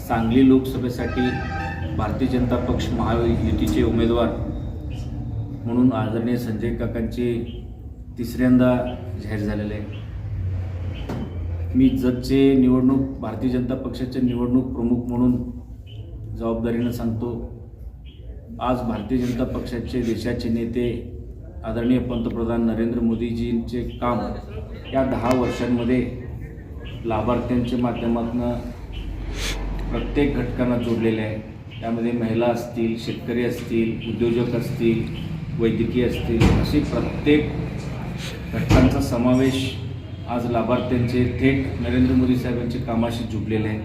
सांगली लोकसभेसाठी भारतीय जनता पक्ष महायुतीचे उमेदवार म्हणून आदरणीय संजय काकांचे तिसऱ्यांदा जाहीर झालेले आहे। मी जतचे निवडणूक भारतीय जनता पक्षाचे निवडणूक प्रमुख म्हणून जबाबदारीनं सांगतो, आज भारतीय जनता पक्षाचे देशाचे नेते आदरणीय पंतप्रधान नरेंद्र मोदीजींचे काम या 10 वर्षांमध्ये लाभार्थ्यांच्या माध्यमातून प्रत्येक घटकांना जोडलेले आहे। त्यामध्ये महिला असतील, शेतकरी असतील, उद्योजक असतील, वैद्यकीय असतील, असे प्रत्येक घटकांचा समावेश आज लाभार्थ्यांचे थेट नरेंद्र मोदी साहेबांच्या कामाशी जुळलेले आहे।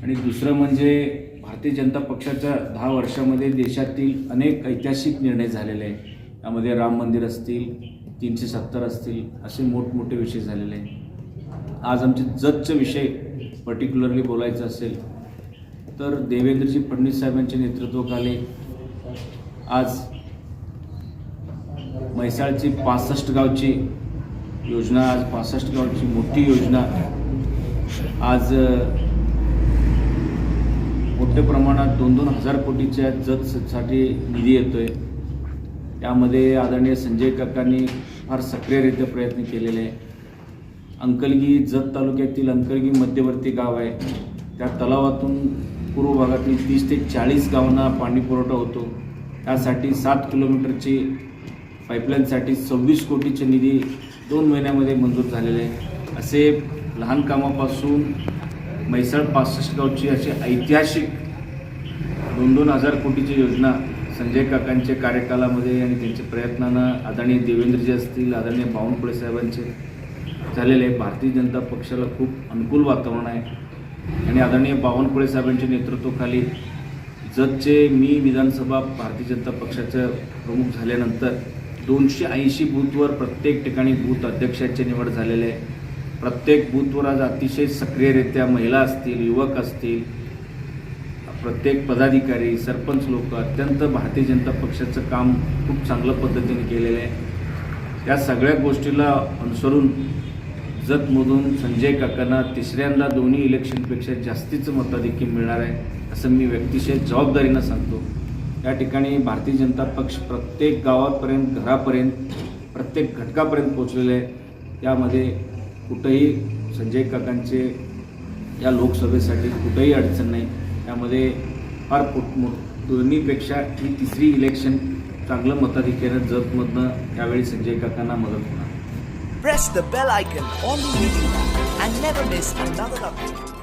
आणि दुसरं म्हणजे भारतीय जनता पक्षाच्या 10 वर्षामध्ये देशातील अनेक ऐतिहासिक निर्णय झालेले आहेत। त्यामध्ये राम मंदिर असतील, 370 असतील, असे मोठमोठे विषय झालेले आहेत। आज आमचे जतचे विषय पर्टिक्युलरली बोलायचं असेल तर देवेंद्रजी फडणवीस साहेबांच्या नेतृत्वाखाली आज म्हैसाळची 65 गावची योजना, आज 65 गावची मोठी योजना आज मोठ्या प्रमाणात 2-2 हजार कोटीच्या जतसाठी निधी येतोय। त्यामध्ये आदरणीय संजय काकांनी फार सक्रियरित्या प्रयत्न केलेले आहे। अंकलगी जत तालुक्यातील अंकलगी मध्यवर्ती गाव आहे, त्या तलावातून पूर्व भागातील 30 ते 40 गावांना पाणी पुरवठा होतो। त्यासाठी 7 किलोमीटरची पाईपलाईनसाठी 26 कोटीचे निधी 2 महिन्यामध्ये मंजूर झालेले आहे। असे लहान कामापासून म्हैसाळ 65 गावची अशी ऐतिहासिक 2-2 हजार कोटीची योजना संजय काकांच्या कार्यकालामध्ये आणि त्यांच्या प्रयत्नानं आदरणीय देवेंद्रजी असतील, आदरणीय बावनकुळे साहेबांचे झालेले आहे। भारतीय जनता पक्षाला खूप अनुकूल वातावरण आहे आणि आदरणीय बावनकुळे साहेबांच्या नेतृत्वाखाली जतचे मी विधानसभा भारतीय जनता पक्षाचं प्रमुख झाल्यानंतर 280 बूथवर प्रत्येक ठिकाणी बूथ अध्यक्षाची निवड झालेली आहे। प्रत्येक बूथवर आज अतिशय सक्रियरित्या महिला असतील, युवक असतील, प्रत्येक पदाधिकारी, सरपंच लोक अत्यंत भारतीय जनता पक्षाचं काम खूप चांगल्या पद्धतीने केलेलं आहे। या सगळ्या गोष्टीला अनुसरून जतमधून संजय काकांना तिसऱ्यांदा दोन्ही इलेक्शनपेक्षा जास्तीचं मताधिक्य मिळणार आहे, असं मी व्यक्तिशय जबाबदारीनं सांगतो। या ठिकाणी भारतीय जनता पक्ष प्रत्येक गावापर्यंत, घरापर्यंत, प्रत्येक घटकापर्यंत पोहोचलेले आहे। त्यामध्ये कुठंही संजय काकांचे या लोकसभेसाठी कुठंही अडचण नाही। त्यामध्ये फार दोन्हीपेक्षा ही तिसरी इलेक्शन चांगलं मताधिक्यानं जतमधनं यावेळी संजय काकांना मदत होणार। Press the bell icon on the video and never miss another update.